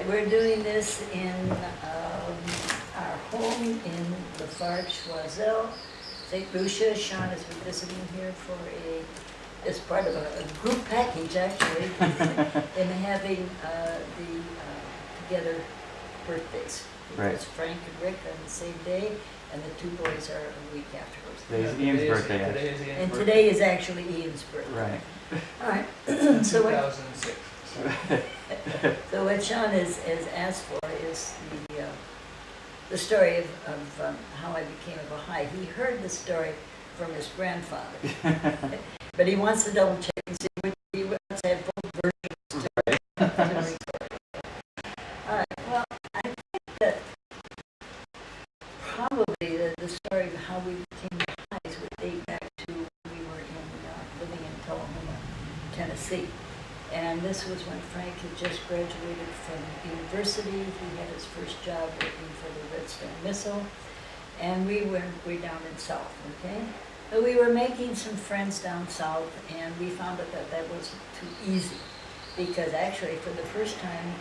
we're doing this in our home in Lafarge, Choiseul, St. Lucia. Sean has been visiting here for as part of a group package, actually, in having the together birthdays. Right. Because Frank and Rick are on the same day, and the two boys are a week afterwards. Today's Ian's birthday. And today is actually Ian's birthday. Right. All right. 2006. So what Sean has asked for is the story of how I became a Baha'i. He heard the story from his grandfather, but he wants to double check and see which he wants to have both versions to record. All right. Well, I think that probably the story of how we became Baha'is would date back to when we were living in Tullahoma, Tennessee. And this was when Frank had just graduated from university. He had his first job working for the Redstone Missile. And we were down in South, okay? But we were making some friends down South, and we found out that that wasn't too easy. Because actually, for the first time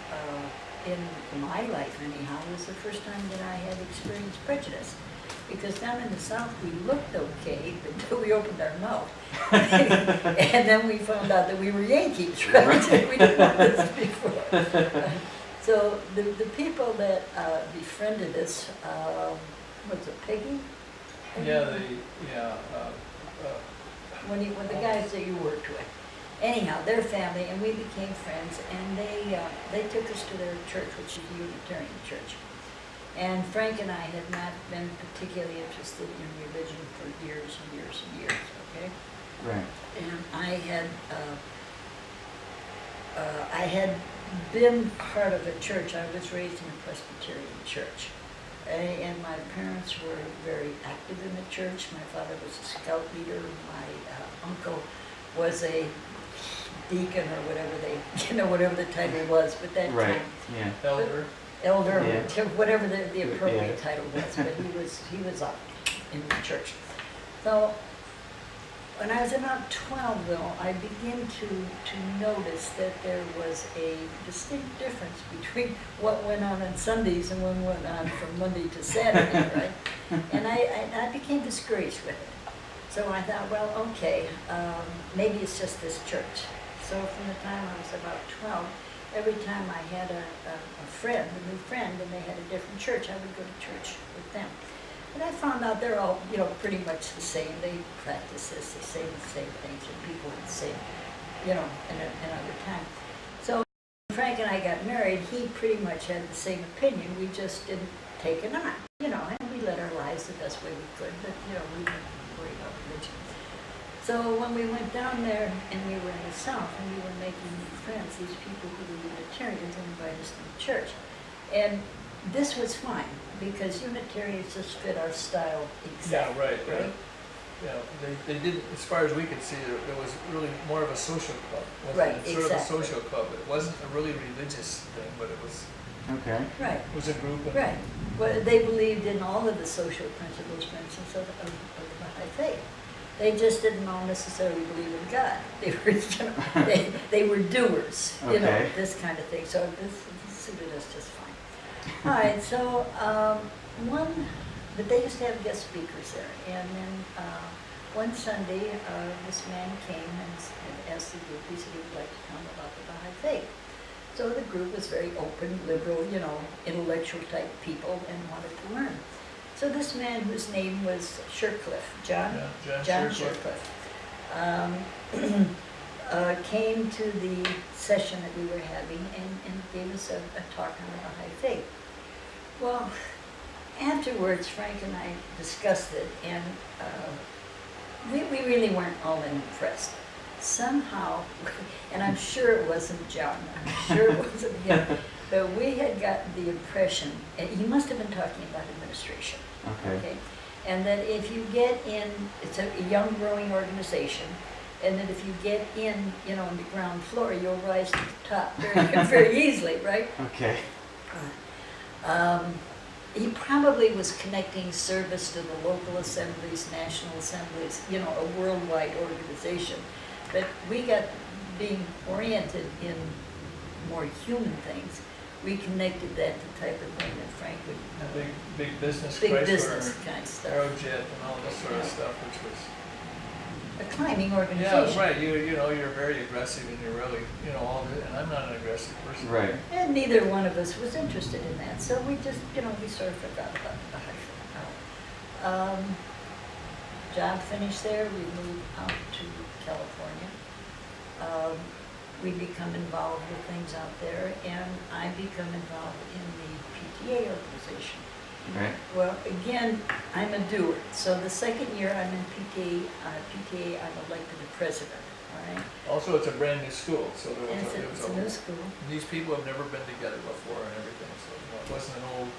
in my life anyhow, it was the first time that I had experienced prejudice. Because down in the South, we looked okay until we opened our mouth. And then we found out that we were Yankees, right? We didn't know this before. So the people that befriended us, was it Peggy? Yeah, When the guys that you worked with. Anyhow, their family, and we became friends, and they took us to their church, which is a Unitarian church. And Frank and I had not been particularly interested in religion for years and years and years, okay? Right. And I had been part of a church. I was raised in a Presbyterian church. And my parents were very active in the church. My father was a scout leader. My uncle was a deacon or whatever whatever the title was, but that Right. time. yeah. Elder. Whatever the appropriate title was, but he was up in the church. So when I was about 12, though, I began to notice that there was a distinct difference between what went on Sundays and what went on from Monday to Saturday, right? And I became discouraged with it. So I thought, well, okay, maybe it's just this church. So from the time I was about 12, every time I had a new friend, and they had a different church, I would go to church with them. And I found out they're all, pretty much the same. They practice this, they say the same things, and people would say, another time. So when Frank and I got married, he pretty much had the same opinion. We just didn't take it on, and we led our lives the best way we could, but, we didn't worry about religion. So when we went down there and we were in the South and we were making new friends, these people who were Unitarians invited us to the church. And this was fine because Unitarians just fit our style exactly. Yeah, right. Yeah, they did, as far as we could see, there was really more of a social club. Right, sort exactly. of a social club. It wasn't a really religious thing, but it was. Okay. Right. It was a group. Right. Well, they believed in all of the social principles, for instance, of the Baha'i faith. They just didn't all necessarily believe in God. They were, they were doers, Okay. this kind of thing. So this suited us just fine. All right, so but they used to have guest speakers there. And then one Sunday, this man came and asked the group, he said he would like to come about the Baha'i faith. So the group was very open, liberal, intellectual type people and wanted to learn. So this man, whose name was Shercliffe, John Shercliffe, came to the session that we were having and gave us a talk on the Baha'i faith. Well, afterwards, Frank and I discussed it, and we really weren't all impressed. Somehow, and I'm sure it wasn't John, I'm sure it wasn't him, but we had gotten the impression, and he must have been talking about administration. Okay. And that if you get in, it's a young growing organization, and that if you get in, on the ground floor, you'll rise to the top very easily, right? Okay. He probably was connecting service to the local assemblies, national assemblies, a worldwide organization. But we got being oriented in more human things. we connected that to type of thing that Frank would, Big business, big Chrysler, business kind of stuff. Aerojet and all this sort of stuff, which was, A climbing organization. yeah, right, you know, you're very aggressive and you're really, you know, all this, and I'm not an aggressive person. Right. And neither one of us was interested in that, so we just, you know, we sort of forgot about the Baha'is. Job finished there, we moved out to California. We become involved with things out there, and I become involved in the PTA organization. Right. Well, again, I'm a doer, so the second year I'm in PTA, I'm elected the president, all right? Also, it's a brand new school, so there And was it's a new school. these people have never been together before and everything, so you know, it wasn't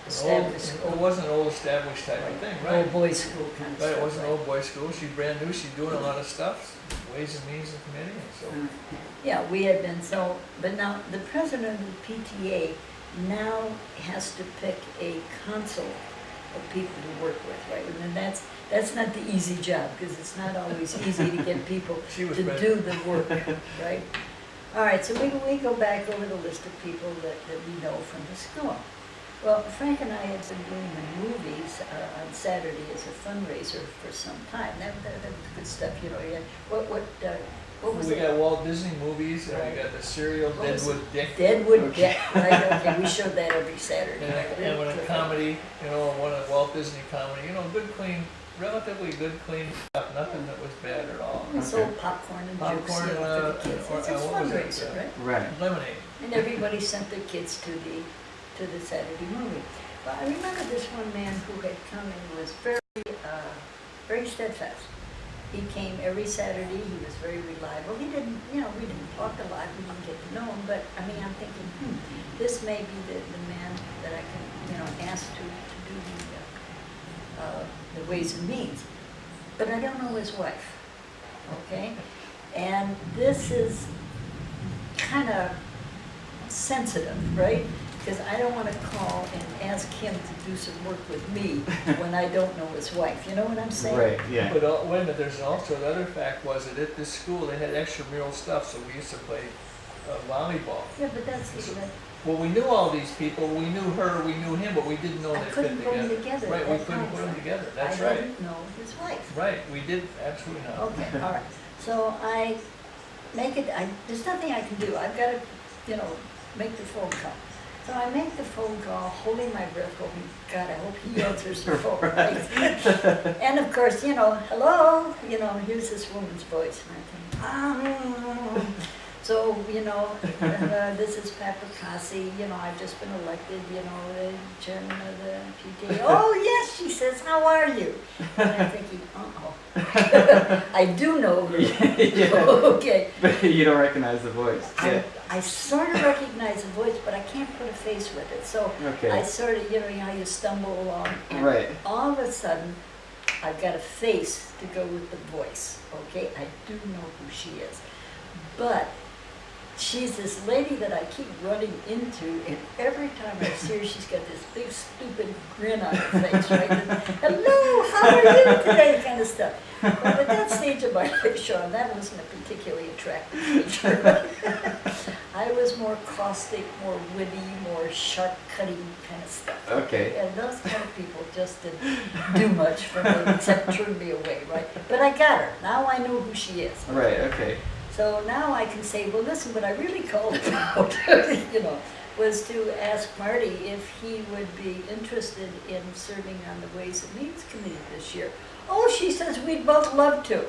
Established school. it wasn't an old established type of thing, right? Old boys school kind of Right, stuff. it wasn't an old boys school, she's brand new, she's doing a lot of stuff, Ways and Means and Committee, and so. Yeah, we had been, so, but now, the president of the PTA now has to pick a council of people to work with, right? And that's not the easy job, because it's not always easy to get people She was to ready. do the work, right? All right, so we go back over the list of people that we know from the school. Well, Frank and I had been doing the movies on Saturday as a fundraiser for some time. That was good stuff, you know. Yeah. What was We it? got Walt Disney movies, and Right. we got the serial What was Deadwood Dick. Deadwood Okay. Dick, right, okay, we showed that every Saturday. And when a comedy, you know, one of Walt Disney comedy, you know, good, clean, relatively good, clean stuff, nothing that was bad at all. We sold Okay. popcorn and Popcorn juice, you and, know, for the kids. It's a what was it? fundraiser, right? Right. Lemonade. And everybody sent their kids to the Saturday movie. Well, I remember this one man who had come and was very steadfast. He came every Saturday, he was very reliable. He didn't, you know, we didn't talk a lot, we didn't get to know him, but I mean, I'm thinking, this may be the man that I can, you know, ask to do the Ways and Means. But I don't know his wife, okay? And this is kind of sensitive, right? Because I don't want to call and ask him to do some work with me when I don't know his wife. You know what I'm saying? Right. Yeah. But wait a minute, there's also another fact was that at this school they had extramural stuff, so we used to play volleyball. Yeah, but that's the Well, we knew all these people, we knew her, we knew him, but we didn't know I they fit couldn't put together. them together. Right, at we that couldn't time. put them together, that's I right. didn't know his wife. Right, we did, absolutely not. Okay, all right. So I make it, there's nothing I can do. I've got to, you know, make the phone call. So I make the phone call, holding my breath, hoping, God, I hope he answers the phone. Right? And of course, you know, hello, you know, here's this woman's voice. And I think, So, you know, this is Pat Cassie, you know, I've just been elected, you know, the chairman of the PTA. Oh, yes, she says, how are you? And I'm thinking, uh-oh. I do know her. Yeah. Okay. But you don't recognize the voice. Yeah. I sort of recognize the voice, but I can't put a face with it. So Okay. I sort of, you know how you stumble along. And Right. all of a sudden, I've got a face to go with the voice, okay? I do know who she is. But she's this lady that I keep running into, and every time I see her, she's got this big, stupid grin on her face, right? Hello, how are you today, kind of stuff. Well, at that stage of my life, Sean, that wasn't a particularly attractive feature. I was more caustic, more witty, more sharp-cutting kind of stuff. Okay. And those kind of people just didn't do much for me except turn me away, right? But I got her. Now I know who she is. Right. Okay. So now I can say, well, listen, what I really called about, you know, was to ask Marty if he would be interested in serving on the Ways and Means Committee this year. Oh, she says we'd both love to.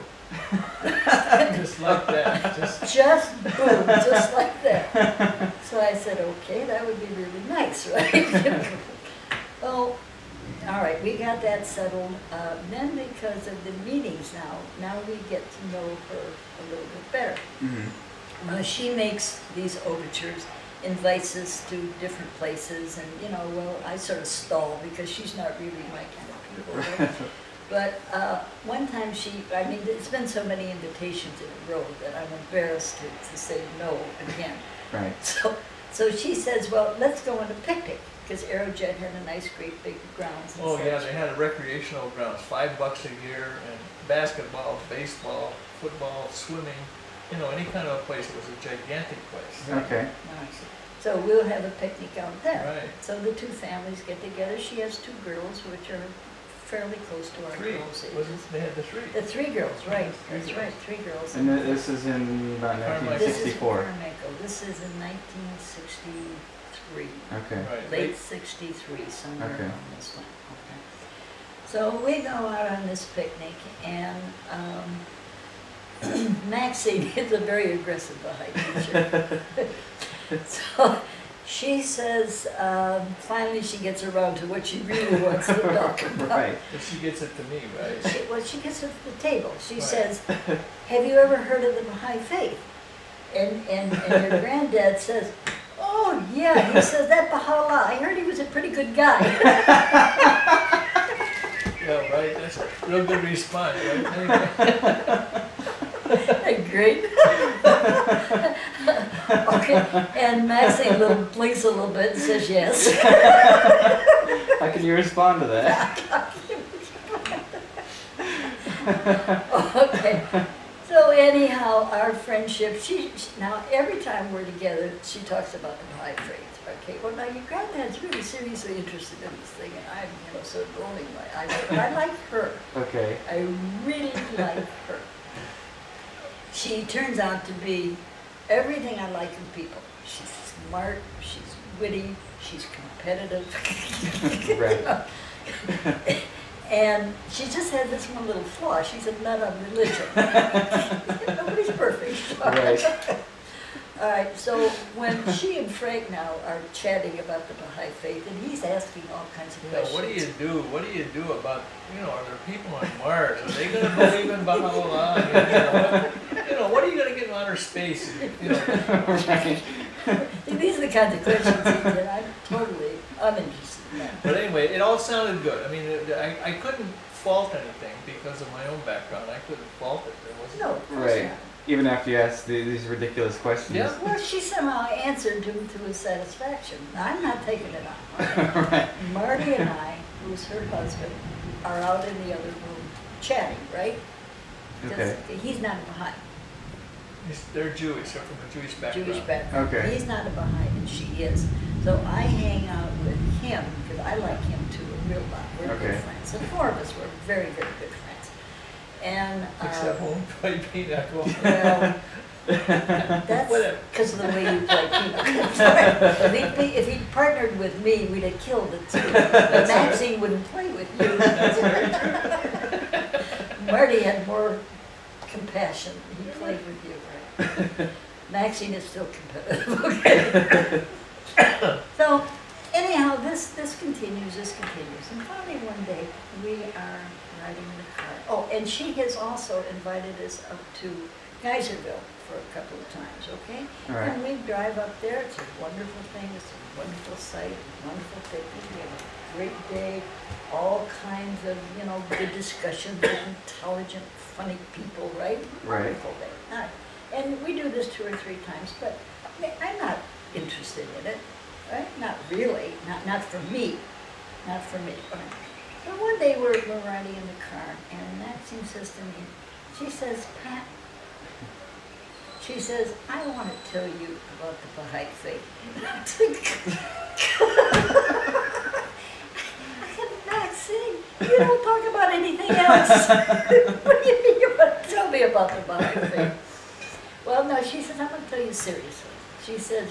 Just like that, Just boom, just like that. So I said, okay, that would be really nice, right? Well, all right, we got that settled. Then because of the meetings now we get to know her a little bit better. Mm-hmm. She makes these overtures, invites us to different places, and you know, well, I sort of stall because she's not really my kind of people. Right? But one time I mean, it's been so many invitations in a row that I'm embarrassed to say no again. Right. So she says, well, let's go on a picnic, because Aerojet had a nice, great big grounds. And Oh such. yeah, they had a recreational grounds, $5 a year, and basketball, baseball, football, swimming, you know, any kind of a place. It was a gigantic place. Okay. Nice. So we'll have a picnic out there. Right. So the two families get together. She has two girls, which are fairly close to our Three. girls' ages. Wasn't they had the three? The three girls, right, Three that's girls. right, three girls. And this is in about Carmichael. This is in 1964. Carmichael. This is in 1963, Okay. Right. late 63, somewhere Okay. around this time. Okay. So we go out on this picnic, and Maxine is a very aggressive Baha'i teacher. So she says, finally she gets around to what she really wants to talk about. Right. But she gets it to me, right? Well, she gets at the table. She Right. says, have you ever heard of the Baha'i faith? And your granddad says, oh, yeah. He says, that Baha'u'llah, I heard he was a pretty good guy. Yeah, right. That's a real good response, right? Anyway. Great. Okay, and Maxine blinks a little bit and says yes. How can you respond to that? Okay, so anyhow, our friendship, now every time we're together, she talks about the Baha'i faith. Okay, well now your granddad's really seriously interested in this thing, and I'm, sort of rolling my eyes, but I like her. Okay. I really like her. She turns out to be everything I like in people. She's smart, she's witty, she's competitive. Right. And she just had this one little flaw. She's a nut on religion. Nobody's perfect. Right. All right, so when she and Frank now are chatting about the Baha'i faith, and he's asking all kinds of questions. What do you do? What do you do about, are there people on Mars? Are they going to believe in Baha'u'llah? What are you going to get in outer space? Right. See, these are the kinds of questions that I'm totally uninterested in. But anyway, it all sounded good. I mean, I couldn't fault anything because of my own background. I couldn't fault it. There wasn't. No, of course Right. not. Even after you asked these ridiculous questions. Yeah. Well, she somehow answered to his satisfaction. I'm not taking it on. Right. Marty and I, who's her husband, are out in the other room chatting, right? 'Cause Okay. he's not a Baha'i. They're Jewish. They're from a Jewish background. Jewish background. Okay. He's not a Baha'i, and she is. So I hang out with him, because I like him too a real lot. We're Okay. good friends. The four of us were very, very good friends. And Except home play pinochle. well, that's Whatever. because of the way you play pinochle. If he'd partnered with me, we'd have killed it too. But Maxine wouldn't play with you. That's very true. Marty had more compassion. He played with you, right? Maxine is still competitive. Okay. So anyhow, this continues. And finally one day we are riding in the car. Oh, and she has also invited us up to Geyserville for a couple of times, okay? All right. And we drive up there. It's a wonderful thing. It's a wonderful sight, a wonderful picnic. We have a great day. All kinds of, good discussions with intelligent, funny people, right? Right. Wonderful day. And we do this 2 or 3 times, but I'm not interested in it, right? Not really. Not for me. Not for me. So one day we're riding in the car, and Maxine says to me, she says, Pat, she says, I want to tell you about the Baha'i faith. I said, Maxine, you don't talk about anything else. What do you mean you want to tell me about the Baha'i faith? Well, no, she says, I'm going to tell you seriously. She says,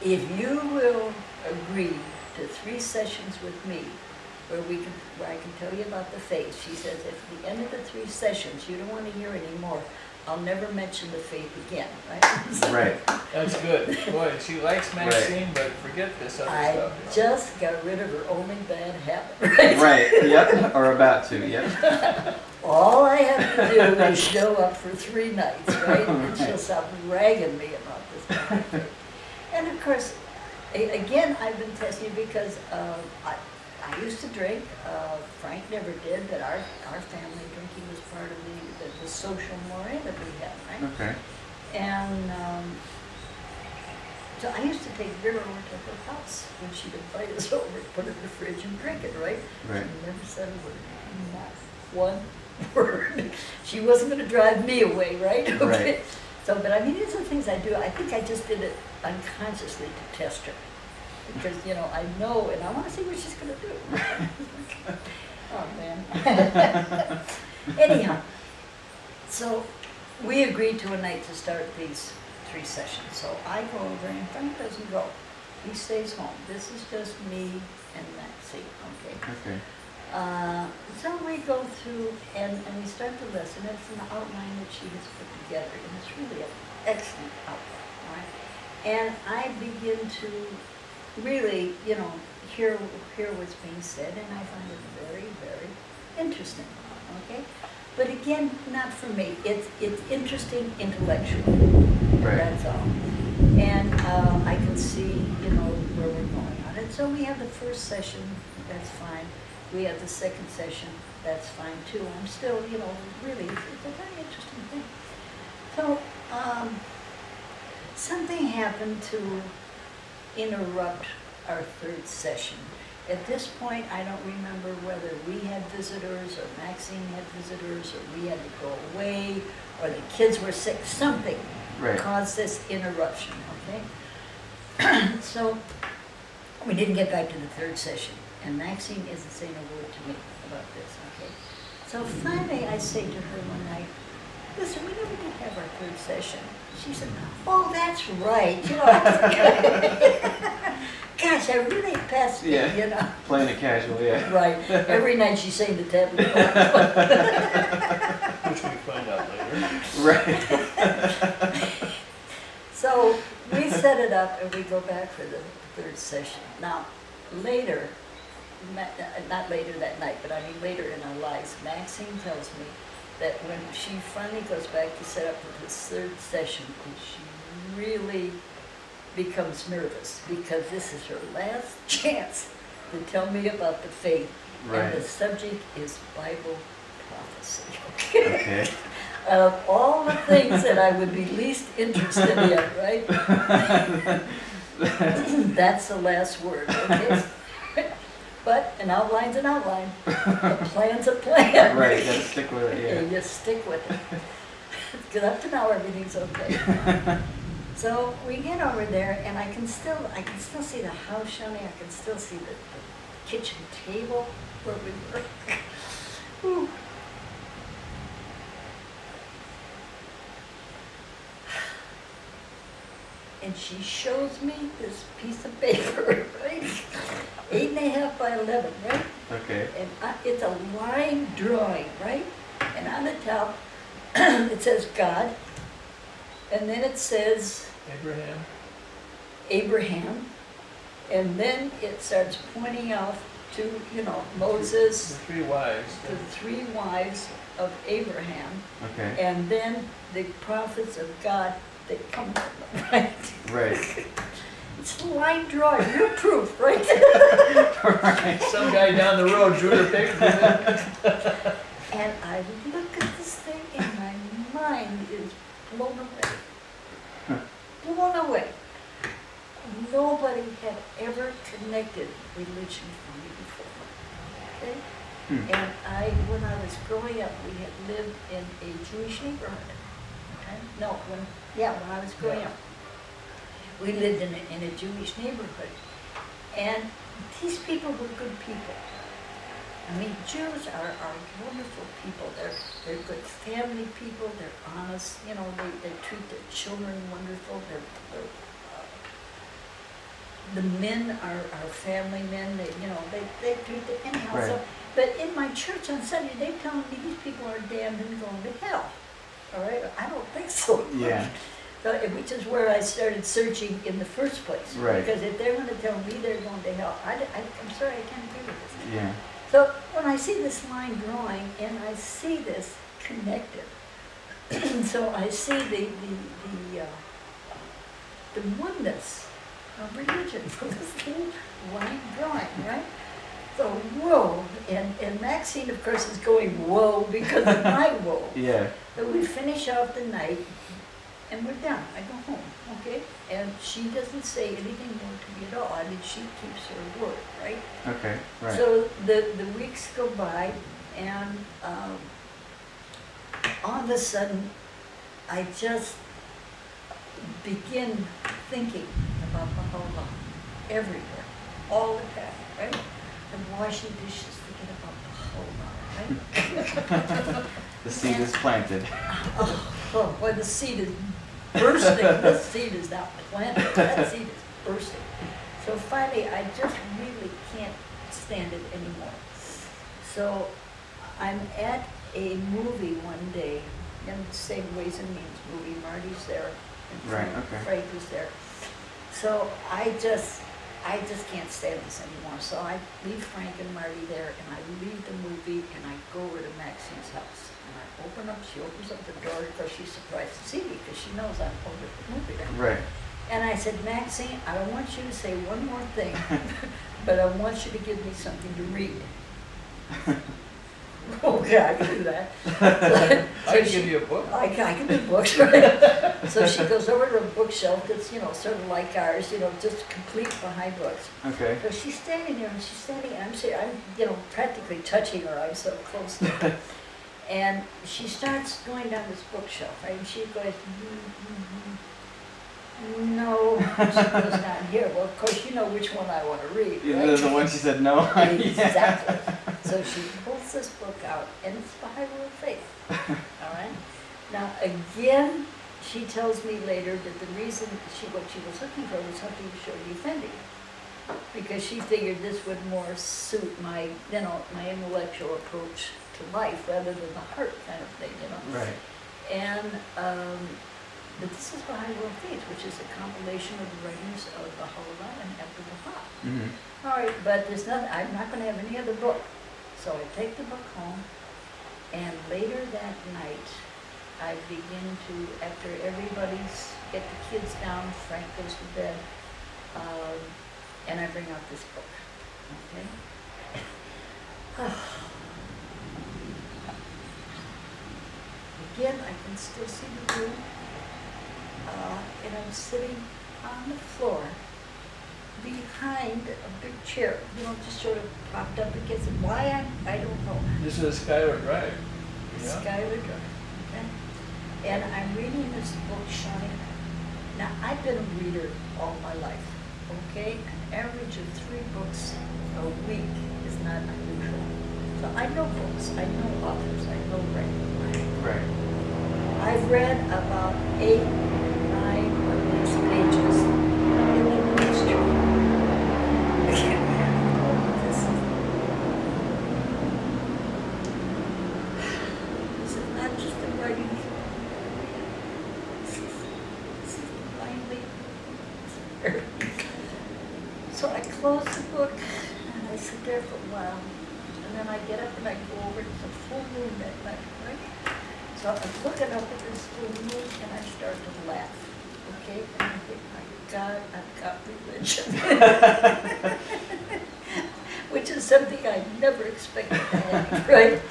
if you will agree to 3 sessions with me, where I can tell you about the faith, she says, if at the end of the 3 sessions you don't want to hear any more, I'll never mention the faith again, right? Right. That's good. Boy, she likes Maxine, but forget this other I stuff. just got rid of her only bad habit, right? Right. Yep. Or about to. Yep. All I have to do is show up for 3 nights, right? And she'll stop ragging me about this Baha'i faith. And of course, again, I've been testing because I used to drink. Frank never did, but our family drinking was part of the social mores that we had, right? Okay. And so I used to take Vera over to her house when she'd invite us over, put it in the fridge and drink it, right? Right. She never said a word, not one word. She wasn't going to drive me away, right? Okay. Right. So, but I mean, these are the things I do. I think I just did it unconsciously to test her. Because, you know, I know, and I want to see what she's going to do. Oh, man. Anyhow, so we agreed to a night to start these 3 sessions. So I go over and Frank doesn't go. He stays home. This is just me and Maxie, okay? Okay. So we go through and we start the lesson. It's an outline that she has put together, and it's really an excellent outline, all right? And I begin to really, you know, hear what's being said, and I find it very, very interesting, okay? But again, not for me. It's interesting intellectually. Right. That's all. And I can see, you know, where we're going on it. So we have the first session, that's fine. We have the second session, that's fine too. I'm still, you know, really, it's a very interesting thing. So something happened to interrupt our third session. At this point, I don't remember whether we had visitors or Maxine had visitors or we had to go away or the kids were sick. Something caused this interruption, okay? So we didn't get back to the third session, and Maxine isn't saying a word to me about this, okay? So finally I say to her one night, listen, we never did have our third session. She said, oh, that's right. You know, gosh, I really passed it, you know. Playing it casual, yeah. Right. Every night she's saying the tablet. Which we find out later. Right. So we set it up and we go back for the third session. Now, later, not later that night, but I mean later in our lives, Maxine tells me that when she finally goes back to set up for this third session, she really becomes nervous because this is her last chance to tell me about the faith. Right. And the subject is Bible prophecy. Okay. Of all the things that I would be least interested in, right? That's the last word, okay? But an outline's an outline. A plan's a plan. Right, you gotta stick with it, yeah. You just stick with it. Because up to now everything's okay. So we get over there, and I can still see the house, Shawnee. I can still see the kitchen table where we were. Whew. And she shows me this piece of paper, right? 8.5 by 11, right? Okay. And it's a line drawing, right? And on the top, it says God, and then it says Abraham, and then it starts pointing out to, you know, Moses, The 3 wives. the 3 wives of Abraham, Okay. and then the prophets of God that come from them, right? Right. It's a line drawing, you're proof, right? Right. Some guy down the road drew the picture. And I look at this thing and my mind is blown away. Blown away. Nobody had ever connected religion for me before. Okay? And when I was growing up, we had lived in a Jewish neighborhood. Okay? No, when I was growing up, we lived in a Jewish neighborhood. And these people were good people. I mean, Jews are wonderful people. They're good family people. They're honest. You know, they treat their children wonderful. The men are family men. They treat them anyhow. Right. So, but in my church on Sunday, they tell me these people are damned and going to hell. All right, I don't think so. Yeah. So, which is where I started searching in the first place. Right. Because if they're going to tell me they're going to hell, I'm sorry, I can't agree with this. Yeah. So when I see this line drawing and I see this connected, so I see the oneness of religion from this little line drawing, right? So whoa, and Maxine of course is going whoa because of my whoa. Yeah. So we finish off the night and we're done. I go home, okay? And she doesn't say anything more to me at all. I mean, she keeps her word, right? Okay. Right. So the weeks go by, and all of a sudden, I just begin thinking about Baha'u'llah everywhere, all the time, right? I'm washing dishes thinking about Baha'u'llah, right? The seed is planted. Oh, boy, the seed is bursting. The seed is not planted. That seed is bursting. So finally, I just really can't stand it anymore. So I'm at a movie one day, in the same Ways and Means movie. Marty's there, and Right, okay. Frank was there. So I just can't stand this anymore. So I leave Frank and Marty there, and I leave the movie, and I go over to Maxine's house. And I she opens up the door, because she's surprised to see me, because she knows I'm over at the movie there. Right. And I said, Maxine, I don't want you to say one more thing, but I want you to give me something to read. Okay, I can do that. I can give you a book. I can do books, right? So she goes over to a bookshelf that's, sort of like ours, just complete behind books. Okay. So she's standing there, and she's standing, and I'm practically touching her. I'm so close to her. And she starts going down this bookshelf, right? And she goes, no, she goes down here. Well, of course, you know which one I want to read, right? The one she said no. Exactly. So she pulls this book out, and it's Baha'i Rule of Faith. All right? Now, again, she tells me later that the reason what she was looking for was something to show the Effendi, because she figured this would more suit my, my intellectual approach to life rather than the heart kind of thing, Right. And but this is Baha'i Rule of Faith, which is a compilation of the writings of Baha'u'llah and Abdul Baha. Mm-hmm. All right, but there's nothing. I'm not going to have any other book, so I take the book home, and later that night, I begin to, after everybody's get the kids down, Frank goes to bed, and I bring out this book. Okay. Again, I can still see the room, and I'm sitting on the floor behind a big chair, just sort of propped up against it. Why I don't know. This is Skylar Drive. Yeah. Skylar Drive, okay? And I'm reading this book, Shani. Now, I've been a reader all my life, okay? An average of 3 books a week is not unusual. So I know books, I know authors, I know writing. Right. I've read about 8, 9 of these pages in the history. This is not just the writing. This is blindly. So I close the book and I sit there for a while, and then I get up and I go over. It's a full moon that night, right? So I'm looking up at this full moon and I start to laugh, okay? And I think, my God, I've got religion. Which is something I never expected to have, right?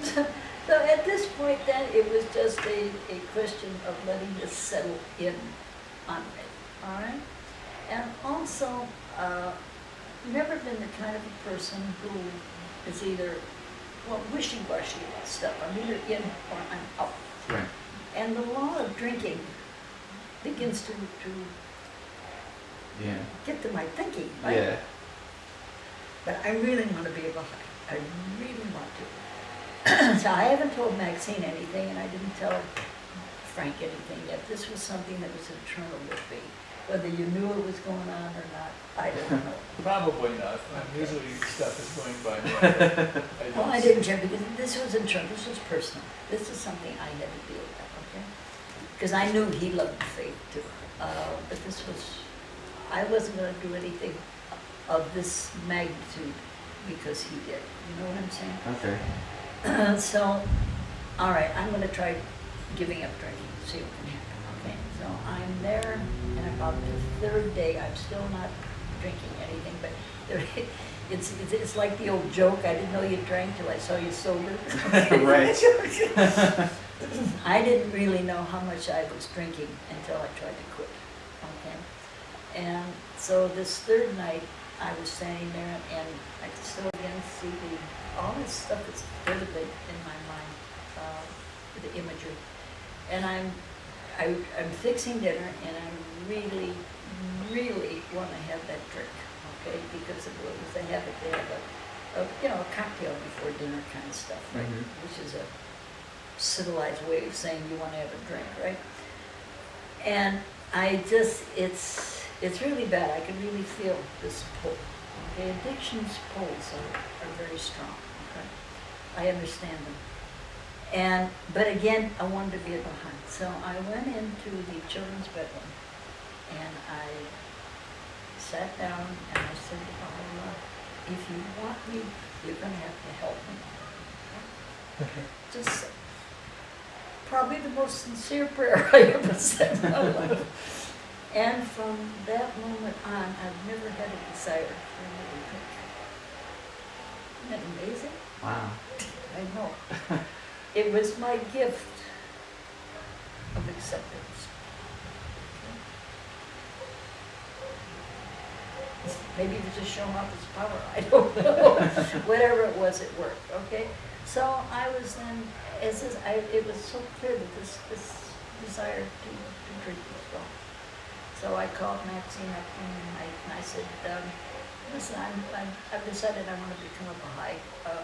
So at this point then, it was just a question of letting this settle in on me, all right? And also, never been the kind of a person who is either wishy-washy about stuff. I'm either in or I'm out. Right. And the law of drinking begins to Yeah. get to my thinking, right? Yeah. But I really want to be a Baha'i. I really want to. So I haven't told Maxine anything, and I didn't tell Frank anything yet. This was something that was internal with me. Whether you knew it was going on or not, I don't know. Probably not. Usually stuff is going by me. Well, I didn't care because this was internal. This was personal. This is something I had to deal with, okay? Because I knew he loved the faith too. But this was, I wasn't going to do anything of this magnitude because he did. You know what I'm saying? Okay. So, all right, I'm going to try giving up drinking, see what can happen, okay? So I'm there, and about the 3rd day, I'm still not drinking anything, but there, it's like the old joke, I didn't know you drank till I saw you sober. Right. I didn't really know how much I was drinking until I tried to quit, okay? And so this 3rd night, I was standing there, and I could still again see all this stuff that's vivid in my mind, the imagery. And I'm fixing dinner and I really, really want to have that drink, okay? Because it was a habit to have a cocktail before dinner kind of stuff, right? Which is a civilized way of saying you want to have a drink, right? And it's really bad. I can really feel this pull. Okay, addiction's pulls are very strong. Okay, I understand them. But again, I wanted to be a Baha'i. So I went into the children's bedroom and I sat down and I said to Baha'u'llah, if you want me, you're going to have to help me. Okay? Just probably the most sincere prayer I ever said in my life. And from that moment on, I've never had a desire for another drink. Isn't that amazing? Wow. I know. It was my gift of acceptance. Maybe it was just showing off its power, I don't know. Whatever it was, it worked, okay? So I was then, it was so clear that this desire to drink was gone. So I called Maxine up and I said, listen, I've decided I want to become a Baha'i.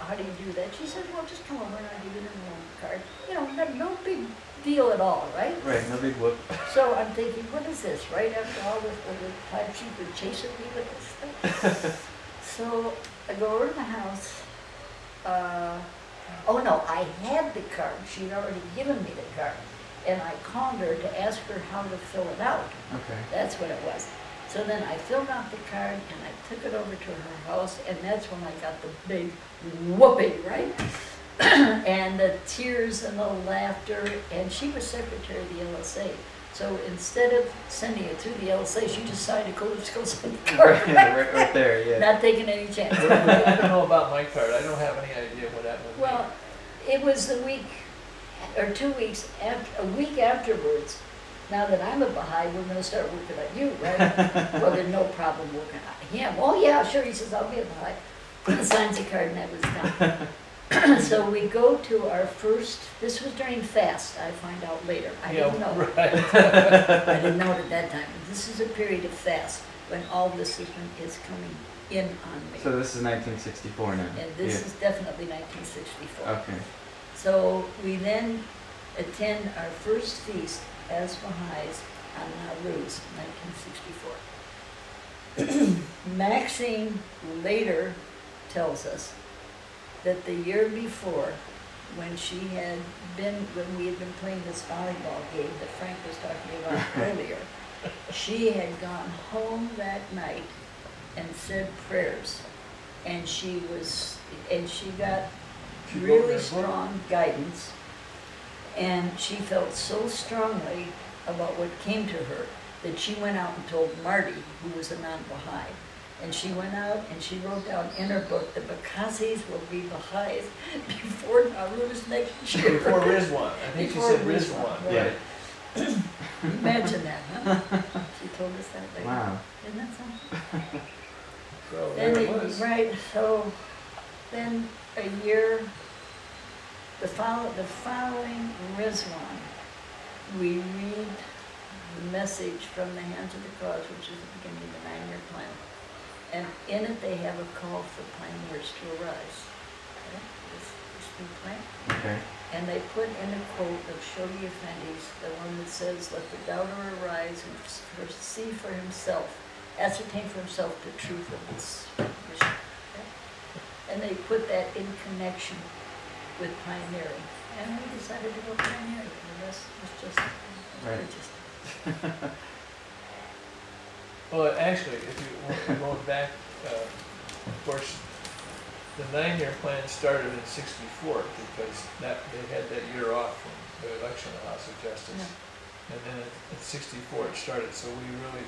How do you do that? She said, well, just come over and I'll give you an enrollment card. You know, no big deal at all, right? Right, no big whoop. So I'm thinking, what is this, right? After all this, the time she's been chasing me with this stuff. So I go over to the house. Oh no, I had the card. She'd already given me the card. And I called her to ask her how to fill it out. Okay. That's what it was. So then I filled out the card and I took it over to her house, and that's when I got the big whooping, right? And the tears and the laughter, and she was secretary of the LSA. So instead of sending it through the LSA, she decided to go send the card. right there, yeah. Not taking any chances. I don't know about my card. I don't have any idea what that would Well, it was the week, or 2 weeks, a week afterwards. Now that I'm a Baha'i, we're going to start working on you, right? Well, there's no problem working on him. Oh, yeah, sure. He says, I'll be a Baha'i. He signs the card, and that was done. So we go to our first, this was during fast, I find out later. I didn't know. Right. I didn't know it at that time. This is a period of fast when all this is coming in on me. So this is 1964 now. And this is definitely 1964. Okay. So we then attend our first feast as Baha'is on Nowruz, 1964. Maxine later tells us that the year before, when we had been playing this volleyball game that Frank was talking about earlier, she had gone home that night and said prayers, and she got really strong guidance. And she felt so strongly about what came to her that she went out and told Marty, who was a non-Baha'i. And she went out and she wrote down in her book, the Bakasis will be Baha'is before Nowruz next year. Before Rizwan. I think she said Rizwan. Yeah. Imagine that, huh? She told us that later. Wow. Isn't that something? So Then there it was. right, so then a year, the following Rizwan, we read the message from the Hands of the Cause, which is the beginning of the 9-year plan. And in it they have a call for pioneers to arise. Okay? This new plan. Okay. And they put in a quote of Shodi Effendi's, the one that says, let the doubter arise and see for himself, ascertain for himself the truth of this mission. Okay? And they put that in connection with pioneering. And we decided to go pioneering. The rest was just Right. Well, actually, if you go back, of course, the 9-year plan started in '64 because they had that year off from the election of the House of Justice. Yeah. And then in '64 it started, so we really,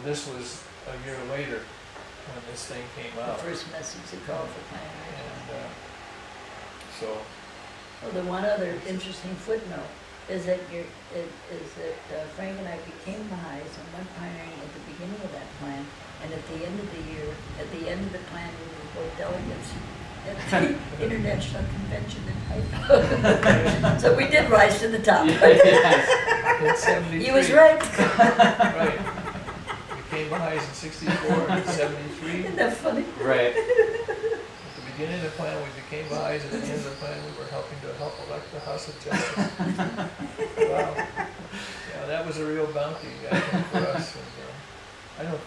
this was a year later when this thing came the out. first message they called for pioneering. And so, Well, the one other interesting footnote is that Frank and I became Baha'is and went pioneering at the beginning of that plan, and at the end of the year, at the end of the plan, we were both delegates at the International Convention in Haifa. So we did rise to the top. Yes. in 73. He was right. Right. Became Baha'is in 64 and 73. Isn't that funny? Right. At the beginning of the plan, we became Baha'is, and at the end of the plan, we were helping to help elect the House of Justice. Wow. Yeah, that was a real bounty, I think, for us. And, I don't.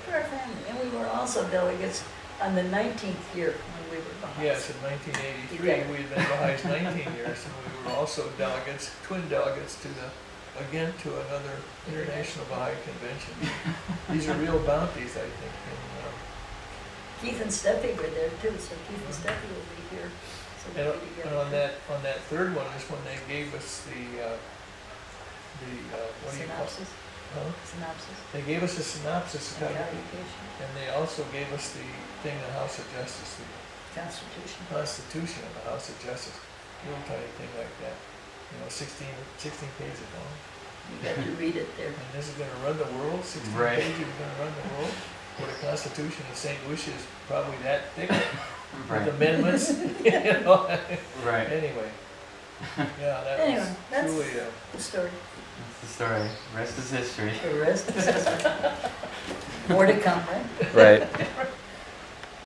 For our family. And we were also delegates on the 19th year when we were Baha'is. Yes, in 1983, we had been Baha'is 19 years, and we were also delegates, twin delegates to another International Baha'i Convention. These are real bounties, I think. And, Keith and Steffi were there too, so Keith and Steffi will be here. So and, we'll be together. on that third one is when they gave us the what do you call it? Synopsis. Huh? Synopsis. They gave us a synopsis, And kind of, application. and they also gave us the thing in the House of Justice, the Constitution. Constitution of the House of Justice, little tiny thing like that, 16 pages long. You got to read it there. And this is going to run the world. 16 Right. pages is going to run the world. Where the Constitution of St. Lucia is probably that thick Right. with amendments. Right. Anyway, yeah, that Anyway, was that's truly the story. That's the story. Rest is history. The rest is history. More to come, right? Right.